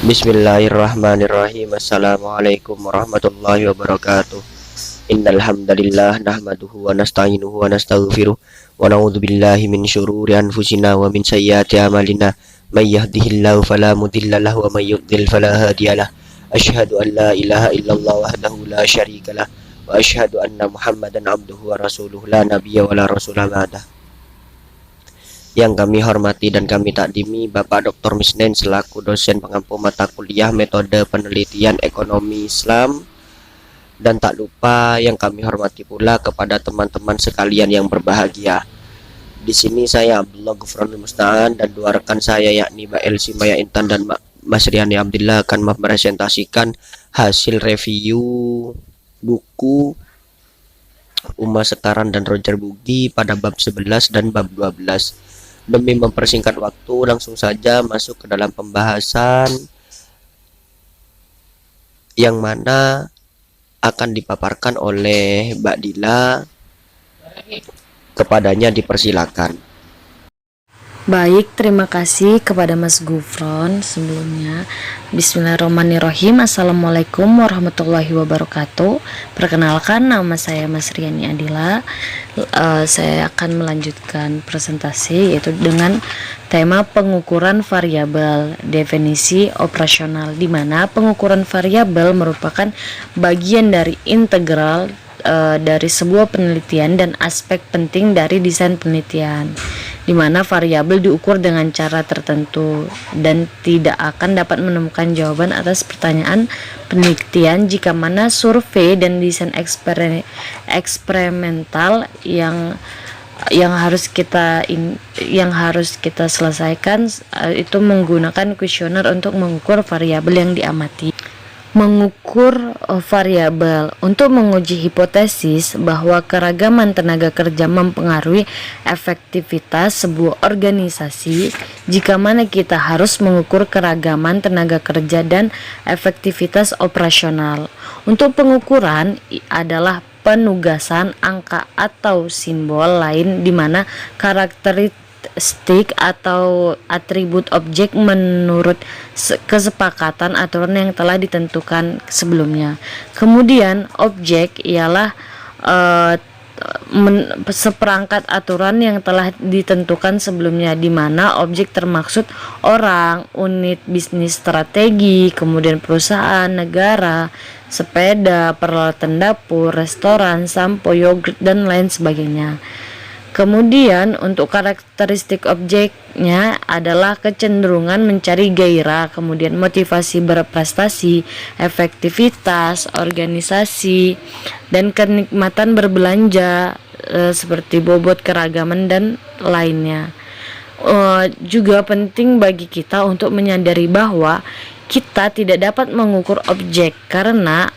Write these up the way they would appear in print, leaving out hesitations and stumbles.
Bismillahirrahmanirrahim. Assalamualaikum warahmatullahi wabarakatuh. Innal hamdalillah nahmaduhu wa nasta'inuhu wa nastaghfiruh wa na'udzu billahi min syururi anfusina wa min sayyiati a'malina. May yahdihillahu fala mudilla lahu wa may yudlil fala hadiyalah. Asyhadu an la ilaha illallah wahdahu la syarikalah wa asyhadu anna Muhammadan abduhu wa rasuluh la nabiyya wa la rasulah ba'dah. Yang kami hormati dan kami takdimi Bapak Dr. Misnen selaku dosen pengampu mata kuliah metode penelitian ekonomi Islam, dan tak lupa yang kami hormati pula kepada teman-teman sekalian yang berbahagia. Di sini saya Abdullah Ghufranul Musta'an dan dua rekan saya yakni Mbak Elsi Maya Intan dan Mas Riani Abdillah akan mempresentasikan hasil review buku Uma Sekaran dan Roger Bugi pada bab 11 dan bab 12. Demi mempersingkat waktu, langsung saja masuk ke dalam pembahasan yang mana akan dipaparkan oleh Mbak Dila. Kepadanya dipersilakan. Baik, terima kasih kepada Mas Gufron sebelumnya. Bismillahirrahmanirrahim. Assalamualaikum warahmatullahi wabarakatuh. Perkenalkan, nama saya Mas Riani Adila. Saya akan melanjutkan presentasi yaitu dengan tema pengukuran variabel, definisi operasional, di mana pengukuran variabel merupakan bagian dari integral dari sebuah penelitian dan aspek penting dari desain penelitian, di mana variabel diukur dengan cara tertentu dan tidak akan dapat menemukan jawaban atas pertanyaan penelitian jika mana survei dan desain eksperimental yang harus kita selesaikan itu menggunakan kuesioner untuk mengukur variabel yang diamati. Mengukur variabel untuk menguji hipotesis bahwa keragaman tenaga kerja mempengaruhi efektivitas sebuah organisasi. Jika mana kita harus mengukur keragaman tenaga kerja dan efektivitas operasional. Untuk pengukuran adalah penugasan angka atau simbol lain di mana karakteristik atau atribut objek menurut kesepakatan aturan yang telah ditentukan sebelumnya. Kemudian objek ialah seperangkat aturan yang telah ditentukan sebelumnya, di mana objek termaksud orang, unit bisnis strategi, kemudian perusahaan, negara, sepeda, peralatan dapur, restoran, sampo, yogurt, dan lain sebagainya. Kemudian untuk karakteristik objeknya adalah kecenderungan mencari gairah, kemudian motivasi berprestasi, efektivitas organisasi, dan kenikmatan berbelanja seperti bobot keragaman dan lainnya. Juga penting bagi kita untuk menyadari bahwa kita tidak dapat mengukur objek karena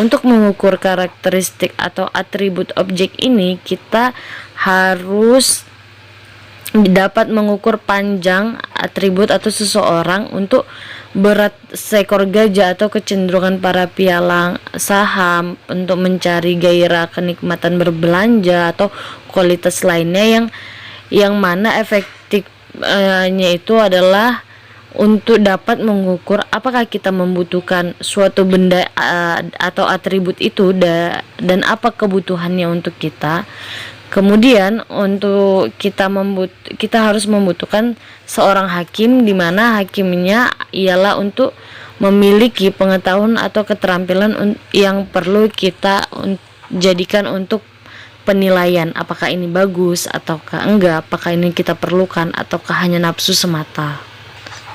untuk mengukur karakteristik atau atribut objek ini kita harus dapat mengukur panjang atribut atau seseorang, untuk berat seekor gajah atau kecenderungan para pialang saham, untuk mencari gairah kenikmatan berbelanja atau kualitas lainnya yang mana efektifnya itu adalah untuk dapat mengukur apakah kita membutuhkan suatu benda atau atribut itu dan apa kebutuhannya untuk kita. Kemudian untuk kita harus membutuhkan seorang hakim, di mana hakimnya ialah untuk memiliki pengetahuan atau keterampilan yang perlu kita jadikan untuk penilaian apakah ini bagus ataukah enggak, apakah ini kita perlukan ataukah hanya nafsu semata.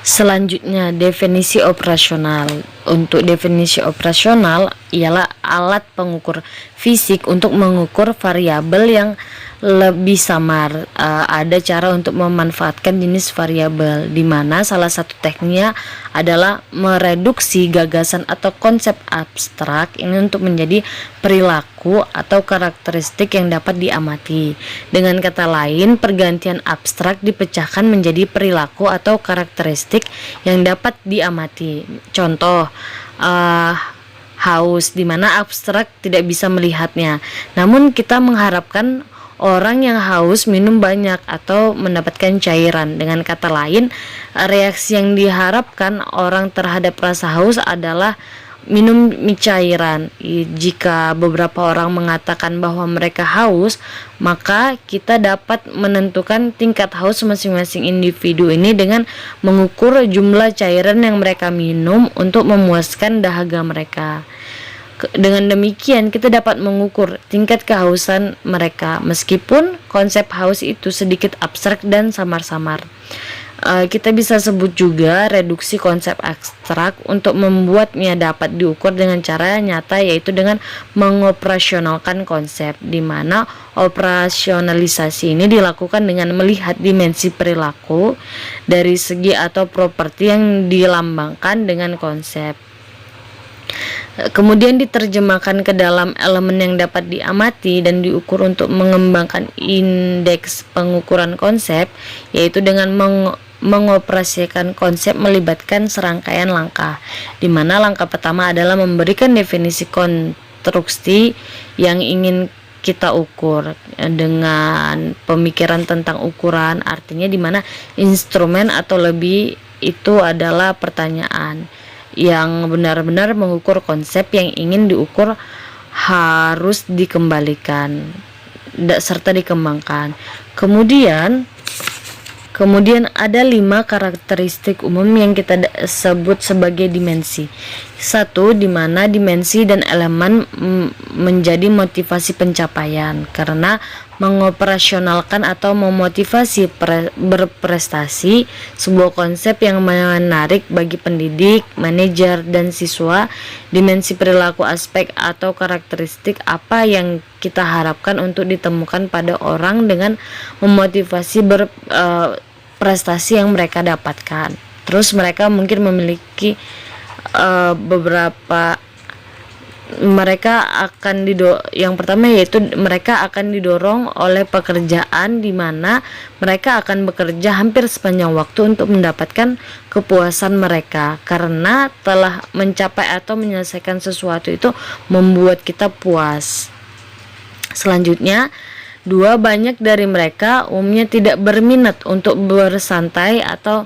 Selanjutnya, definisi operasional. Untuk definisi operasional ialah alat pengukur fisik untuk mengukur variabel yang lebih samar. Ada cara untuk memanfaatkan jenis variabel, di mana salah satu tekniknya adalah mereduksi gagasan atau konsep abstrak ini untuk menjadi perilaku atau karakteristik yang dapat diamati. Dengan kata lain, pergantian abstrak dipecahkan menjadi perilaku atau karakteristik yang dapat diamati. Contoh, haus, di mana abstrak tidak bisa melihatnya, namun kita mengharapkan orang yang haus minum banyak atau mendapatkan cairan. Dengan kata lain, reaksi yang diharapkan orang terhadap rasa haus adalah minum cairan. Jika beberapa orang mengatakan bahwa mereka haus, maka kita dapat menentukan tingkat haus masing-masing individu ini dengan mengukur jumlah cairan yang mereka minum untuk memuaskan dahaga mereka. Dengan demikian kita dapat mengukur tingkat kehausan mereka, meskipun konsep haus itu sedikit abstrak dan samar-samar. Kita bisa sebut juga reduksi konsep abstrak untuk membuatnya dapat diukur dengan cara nyata, yaitu dengan mengoperasionalkan konsep, di mana operasionalisasi ini dilakukan dengan melihat dimensi perilaku dari segi atau properti yang dilambangkan dengan konsep. Kemudian diterjemahkan ke dalam elemen yang dapat diamati dan diukur untuk mengembangkan indeks pengukuran konsep, yaitu dengan mengoperasikan konsep melibatkan serangkaian langkah, di mana langkah pertama adalah memberikan definisi konstruksi yang ingin kita ukur dengan pemikiran tentang ukuran, artinya di mana instrumen atau lebih itu adalah pertanyaan yang benar-benar mengukur konsep yang ingin diukur harus dikembalikan serta dikembangkan. Kemudian ada 5 karakteristik umum yang kita sebut sebagai dimensi. 1, di mana dimensi dan elemen menjadi motivasi pencapaian, karena mengoperasionalkan atau memotivasi berprestasi sebuah konsep yang menarik bagi pendidik, manajer, dan siswa. Dimensi perilaku aspek atau karakteristik apa yang kita harapkan untuk ditemukan pada orang dengan memotivasi prestasi yang mereka dapatkan. Terus mereka mungkin memiliki yang pertama yaitu mereka akan didorong oleh pekerjaan di mana mereka akan bekerja hampir sepanjang waktu untuk mendapatkan kepuasan mereka, karena telah mencapai atau menyelesaikan sesuatu itu membuat kita puas. Selanjutnya, 2, banyak dari mereka umumnya tidak berminat untuk bersantai atau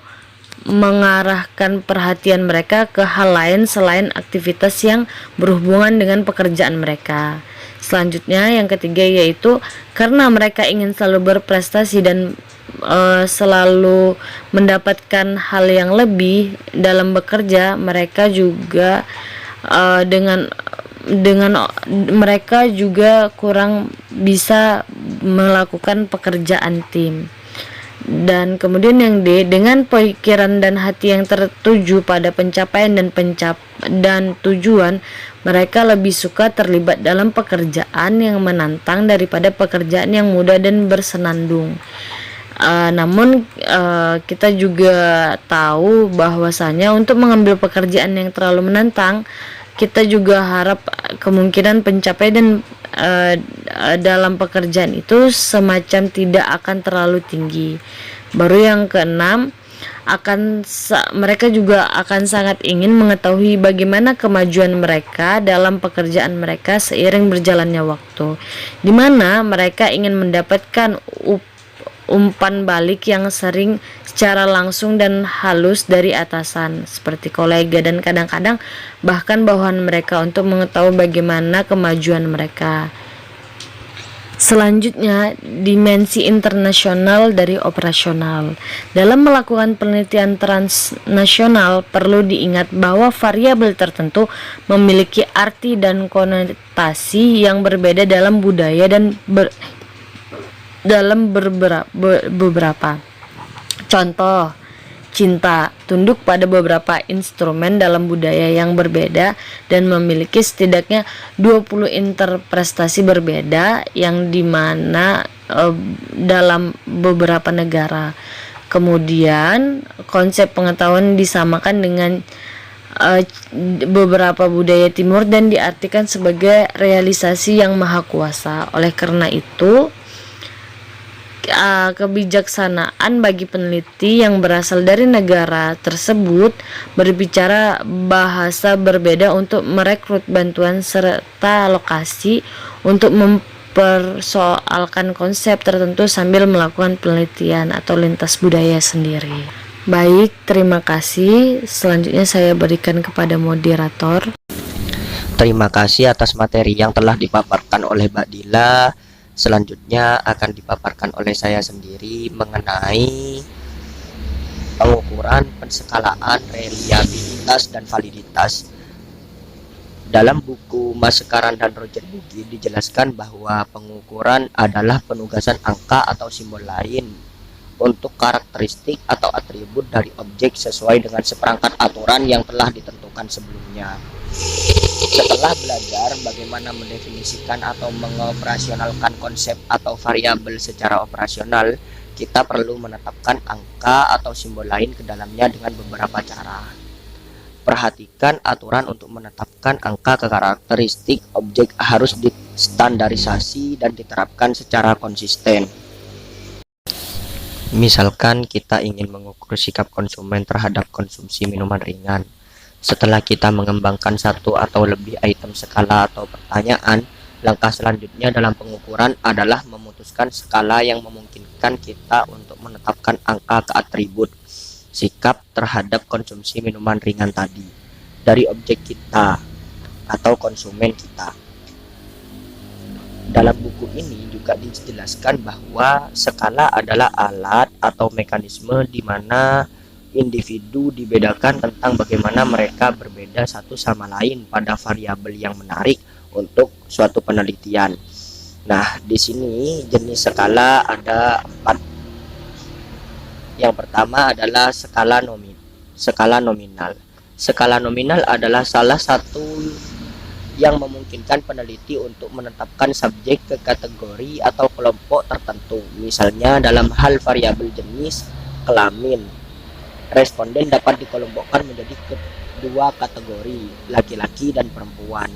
mengarahkan perhatian mereka ke hal lain selain aktivitas yang berhubungan dengan pekerjaan mereka. Selanjutnya, yang ketiga yaitu karena mereka ingin selalu berprestasi dan selalu mendapatkan hal yang lebih dalam bekerja, mereka juga mereka juga kurang bisa melakukan pekerjaan tim. Dan kemudian yang D, dengan pikiran dan hati yang tertuju pada pencapaian dan tujuan, mereka lebih suka terlibat dalam pekerjaan yang menantang daripada pekerjaan yang mudah dan bersenandung. Namun kita juga tahu bahwasanya untuk mengambil pekerjaan yang terlalu menantang, kita juga harap kemungkinan pencapaian dalam pekerjaan itu semacam tidak akan terlalu tinggi. Baru yang keenam, mereka juga akan sangat ingin mengetahui bagaimana kemajuan mereka dalam pekerjaan mereka seiring berjalannya waktu, di mana mereka ingin mendapatkan umpan balik yang sering secara langsung dan halus dari atasan seperti kolega, dan kadang-kadang bahkan bawahan mereka untuk mengetahui bagaimana kemajuan mereka. Selanjutnya, dimensi internasional dari operasional. Dalam melakukan penelitian transnasional, perlu diingat bahwa variabel tertentu memiliki arti dan konotasi yang berbeda dalam budaya dan dalam beberapa contoh. Cinta tunduk pada beberapa instrumen dalam budaya yang berbeda dan memiliki setidaknya 20 interpretasi berbeda yang dimana dalam beberapa negara. Kemudian konsep pengetahuan disamakan dengan beberapa budaya timur dan diartikan sebagai realisasi yang maha kuasa. Oleh karena itu, kebijaksanaan bagi peneliti yang berasal dari negara tersebut berbicara bahasa berbeda untuk merekrut bantuan serta lokasi untuk mempersoalkan konsep tertentu sambil melakukan penelitian atau lintas budaya sendiri. Baik, terima kasih. Selanjutnya saya berikan kepada moderator. Terima kasih atas materi yang telah dipaparkan oleh Mbak Dila. Selanjutnya akan dipaparkan oleh saya sendiri mengenai pengukuran, penskalaan, reliabilitas, dan validitas. Dalam buku Mas Sekaran dan Roger Bugi dijelaskan bahwa pengukuran adalah penugasan angka atau simbol lain untuk karakteristik atau atribut dari objek sesuai dengan seperangkat aturan yang telah ditentukan sebelumnya. Setelah belajar bagaimana mendefinisikan atau mengoperasionalkan konsep atau variabel secara operasional, kita perlu menetapkan angka atau simbol lain ke dalamnya dengan beberapa cara. Perhatikan aturan untuk menetapkan angka ke karakteristik objek harus distandarisasi dan diterapkan secara konsisten. Misalkan kita ingin mengukur sikap konsumen terhadap konsumsi minuman ringan. Setelah kita mengembangkan satu atau lebih item skala atau pertanyaan, langkah selanjutnya dalam pengukuran adalah memutuskan skala yang memungkinkan kita untuk menetapkan angka ke atribut sikap terhadap konsumsi minuman ringan tadi dari objek kita atau konsumen kita. Dalam buku ini juga dijelaskan bahwa skala adalah alat atau mekanisme di mana individu dibedakan tentang bagaimana mereka berbeda satu sama lain pada variabel yang menarik untuk suatu penelitian. Nah, di sini jenis skala ada 4. Yang pertama adalah skala nominal. Skala nominal adalah salah satu yang memungkinkan peneliti untuk menetapkan subjek ke kategori atau kelompok tertentu. Misalnya dalam hal variabel jenis kelamin, responden dapat dikelompokkan menjadi kedua kategori, laki-laki dan perempuan.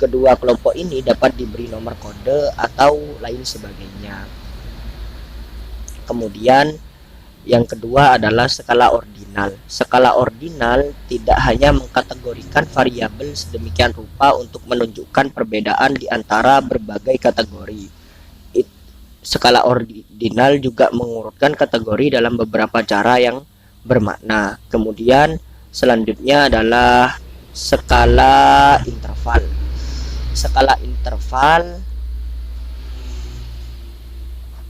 Kedua kelompok ini dapat diberi nomor kode atau lain sebagainya. Kemudian yang kedua adalah skala ordinal. Skala ordinal tidak hanya mengkategorikan variabel sedemikian rupa untuk menunjukkan perbedaan di antara berbagai kategori. Skala ordinal juga mengurutkan kategori dalam beberapa cara yang bermakna. Kemudian selanjutnya adalah skala interval. Skala interval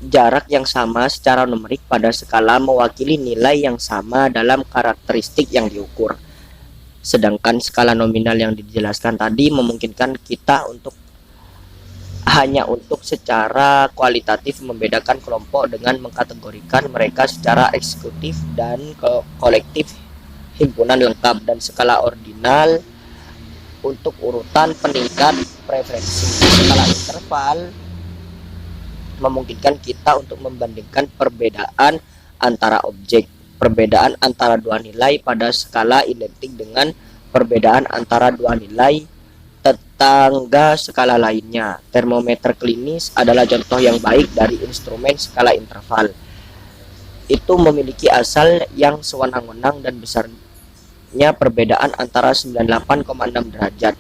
jarak yang sama secara numerik pada skala mewakili nilai yang sama dalam karakteristik yang diukur. Sedangkan skala nominal yang dijelaskan tadi memungkinkan kita hanya untuk secara kualitatif membedakan kelompok dengan mengkategorikan mereka secara eksekutif dan kolektif himpunan lengkap. Dan skala ordinal untuk urutan peningkat preferensi. Skala interval memungkinkan kita untuk membandingkan perbedaan antara objek. Perbedaan antara dua nilai pada skala identik dengan perbedaan antara dua nilai tetangga skala lainnya. Termometer klinis adalah contoh yang baik dari instrumen skala interval. Itu memiliki asal yang sewenang-wenang dan besarnya perbedaan antara 98,6 derajat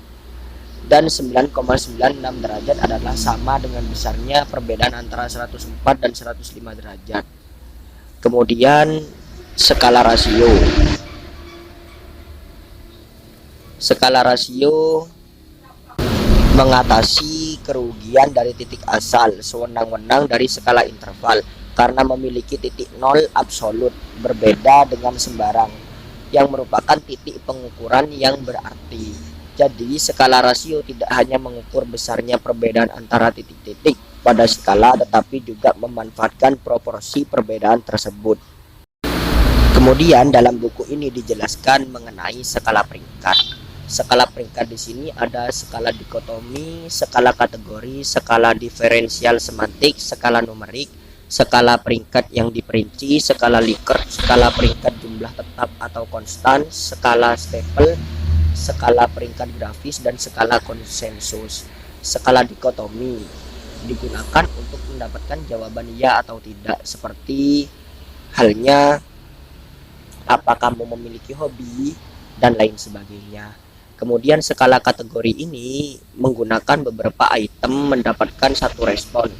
dan 9,96 derajat adalah sama dengan besarnya perbedaan antara 104 dan 105 derajat. Kemudian skala rasio. Skala rasio mengatasi kerugian dari titik asal sewenang-wenang dari skala interval karena memiliki titik nol absolut berbeda dengan sembarang yang merupakan titik pengukuran yang berarti. Jadi skala rasio tidak hanya mengukur besarnya perbedaan antara titik-titik pada skala tetapi juga memanfaatkan proporsi perbedaan tersebut. Kemudian dalam buku ini dijelaskan mengenai skala peringkat. Skala peringkat di sini ada skala dikotomi, skala kategori, skala diferensial semantik, skala numerik, skala peringkat yang diperinci, skala Likert, skala peringkat jumlah tetap atau konstan, skala Staple, skala peringkat grafis, dan skala konsensus. Skala dikotomi digunakan untuk mendapatkan jawaban ya atau tidak, seperti halnya apa kamu memiliki hobi dan lain sebagainya. Kemudian skala kategori ini menggunakan beberapa item mendapatkan satu respon.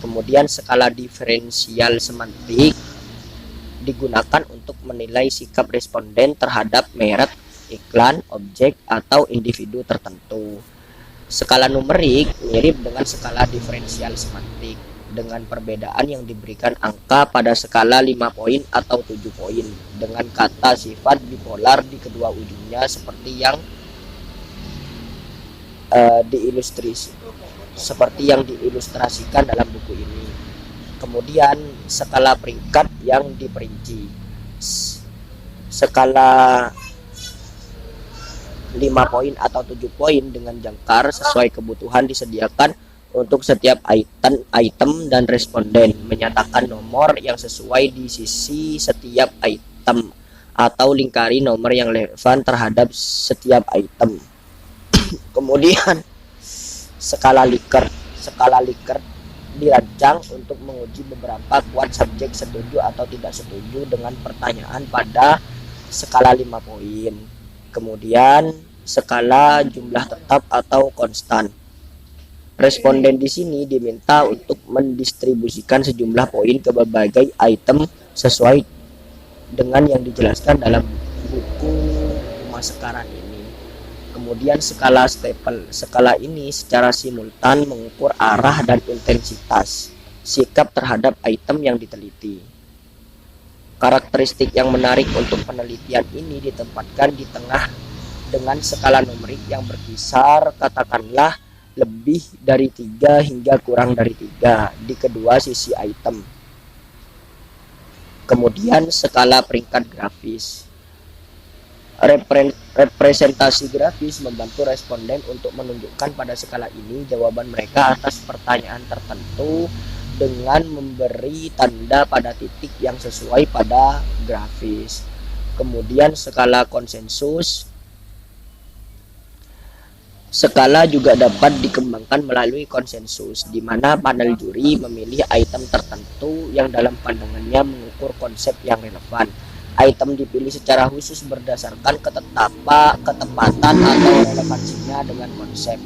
Kemudian skala diferensial semantik digunakan untuk menilai sikap responden terhadap merek, iklan, objek, atau individu tertentu. Skala numerik mirip dengan skala diferensial semantik, dengan perbedaan yang diberikan angka pada skala 5 poin atau 7 poin dengan kata sifat bipolar di kedua ujungnya seperti yang diilustrasikan dalam buku ini. Kemudian skala peringkat yang diperinci. Skala 5 poin atau 7 poin dengan jangkar sesuai kebutuhan disediakan untuk setiap item dan responden menyatakan nomor yang sesuai di sisi setiap item atau lingkari nomor yang relevan terhadap setiap item. Kemudian skala Likert dirancang untuk menguji beberapa kuat subjek setuju atau tidak setuju dengan pertanyaan pada skala 5 poin. Kemudian skala jumlah tetap atau konstan. Responden di sini diminta untuk mendistribusikan sejumlah poin ke berbagai item sesuai dengan yang dijelaskan dalam buku Masekaran ini. Kemudian skala Staple. Skala ini secara simultan mengukur arah dan intensitas sikap terhadap item yang diteliti. Karakteristik yang menarik untuk penelitian ini ditempatkan di tengah dengan skala numerik yang berkisar katakanlah lebih dari 3 hingga kurang dari 3 di kedua sisi item. Kemudian skala peringkat grafis. Representasi grafis membantu responden untuk menunjukkan pada skala ini jawaban mereka atas pertanyaan tertentu dengan memberi tanda pada titik yang sesuai pada grafis. Kemudian skala konsensus. Skala juga dapat dikembangkan melalui konsensus, di mana panel juri memilih item tertentu yang dalam pandangannya mengukur konsep yang relevan. Item dipilih secara khusus berdasarkan ketepatan atau relevansinya dengan konsep.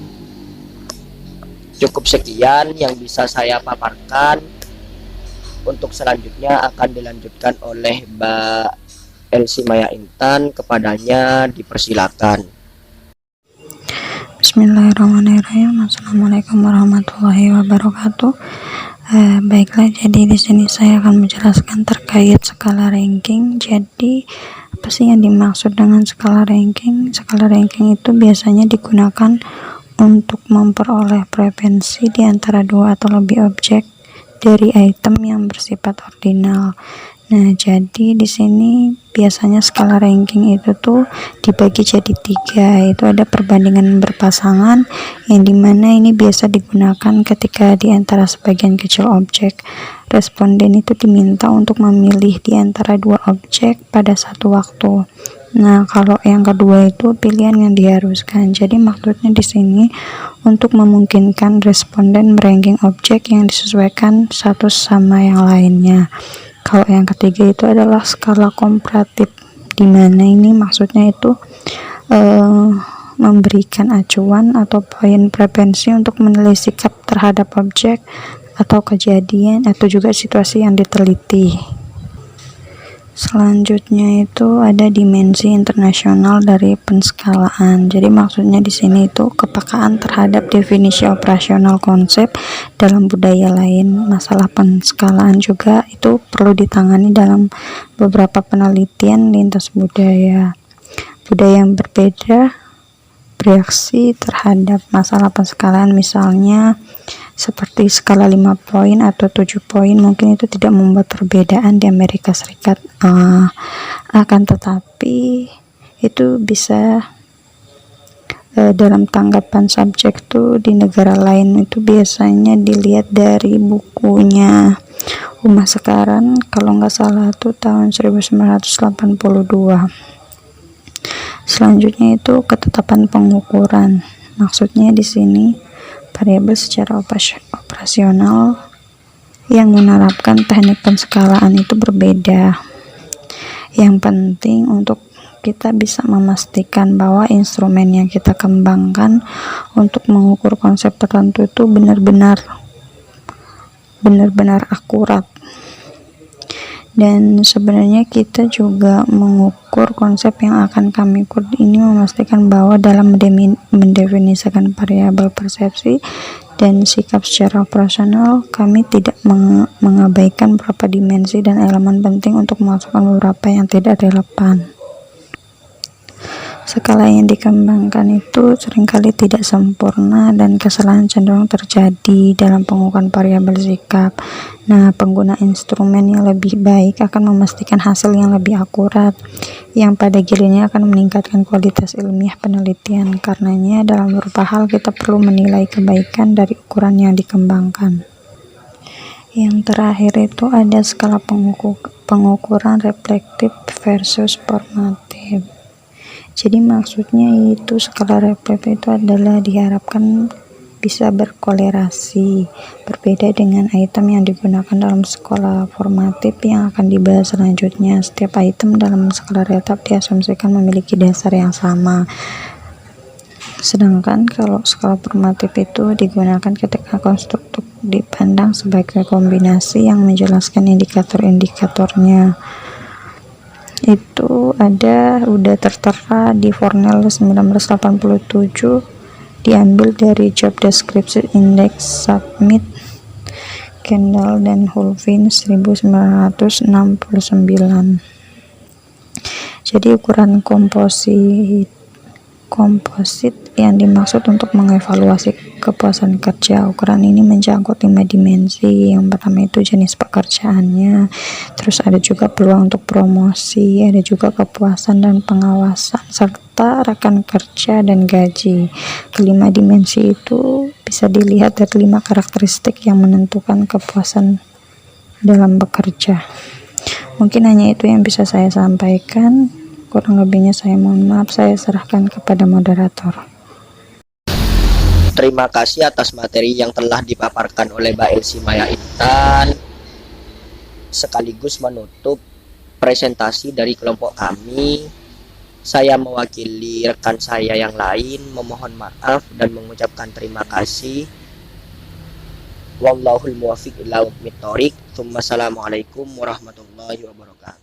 Cukup sekian yang bisa saya paparkan. Untuk selanjutnya akan dilanjutkan oleh Mbak Elsie Maya Intan. Kepadanya dipersilakan. Bismillahirrahmanirrahim. Assalamualaikum warahmatullahi wabarakatuh. Baiklah, jadi di sini saya akan menjelaskan terkait skala ranking. Jadi apa sih yang dimaksud dengan skala ranking? Skala ranking itu biasanya digunakan untuk memperoleh preferensi di antara 2 atau lebih objek dari item yang bersifat ordinal. Nah, jadi di sini biasanya skala ranking itu tuh dibagi jadi 3, itu ada perbandingan berpasangan yang dimana ini biasa digunakan ketika di antara sebagian kecil objek. Responden itu diminta untuk memilih di antara 2 objek pada satu waktu. Nah, kalau yang kedua itu pilihan yang diharuskan. Jadi maksudnya di sini untuk memungkinkan responden meranking objek yang disesuaikan satu sama yang lainnya. Kalau yang ketiga itu adalah skala komparatif, di mana ini maksudnya itu memberikan acuan atau poin preferensi untuk menilai sikap terhadap objek atau kejadian atau juga situasi yang diteliti. Selanjutnya itu ada dimensi internasional dari penskalaan. Jadi maksudnya di sini itu kepekaan terhadap definisi operasional konsep dalam budaya lain. Masalah penskalaan juga itu perlu ditangani dalam beberapa penelitian lintas budaya. Budaya yang berbeda bereaksi terhadap masalah penskalaan, misalnya seperti skala 5 poin atau 7 poin mungkin itu tidak membuat perbedaan di Amerika Serikat, akan tetapi itu bisa dalam tanggapan subjek tuh di negara lain itu biasanya dilihat dari bukunya Masekaran, kalau nggak salah tuh tahun 1982. Selanjutnya itu ketetapan pengukuran. Maksudnya di sini variabel secara operasional yang menerapkan teknik penskalaan itu berbeda. Yang penting untuk kita bisa memastikan bahwa instrumen yang kita kembangkan untuk mengukur konsep tertentu itu benar-benar akurat. Dan sebenarnya kita juga mengukur konsep yang akan kami ukur ini, memastikan bahwa dalam mendefinisikan variabel persepsi dan sikap secara operasional, kami tidak mengabaikan beberapa dimensi dan elemen penting untuk memasukkan beberapa yang tidak relevan. Skala yang dikembangkan itu seringkali tidak sempurna dan kesalahan cenderung terjadi dalam pengukuran variabel sikap. Nah, pengguna instrumen yang lebih baik akan memastikan hasil yang lebih akurat, yang pada gilirannya akan meningkatkan kualitas ilmiah penelitian. Karenanya, dalam beberapa hal kita perlu menilai kebaikan dari ukuran yang dikembangkan. Yang terakhir itu ada skala pengukuran reflektif versus formatif. Jadi maksudnya itu skala reflektif itu adalah diharapkan bisa berkolerasi, berbeda dengan item yang digunakan dalam skala formatif yang akan dibahas selanjutnya. Setiap item dalam skala reflektif diasumsikan memiliki dasar yang sama. Sedangkan kalau skala formatif itu digunakan ketika konstruktor dipandang sebagai kombinasi yang menjelaskan indikator-indikatornya. Itu udah tertera di Fornell 1987, diambil dari Job Description Index Submit, Kendall dan Hulvin 1969. Jadi ukuran komposit yang dimaksud untuk mengevaluasi kepuasan kerja. Ukuran ini mencakup 5 dimensi. Yang pertama itu jenis pekerjaannya, terus ada juga peluang untuk promosi, ada juga kepuasan dan pengawasan, serta rekan kerja dan gaji. Kelima dimensi itu bisa dilihat dari 5 karakteristik yang menentukan kepuasan dalam bekerja. Mungkin hanya itu yang bisa saya sampaikan. Kurang lebihnya saya mohon maaf, saya serahkan kepada moderator. Terima kasih atas materi yang telah dipaparkan oleh Mbak Elsie Maya Intan, sekaligus menutup presentasi dari kelompok kami. Saya mewakili rekan saya yang lain memohon maaf dan mengucapkan terima kasih. Wallahul muwaffiq ila aqwamit thoriq. Assalamualaikum warahmatullahi wabarakatuh.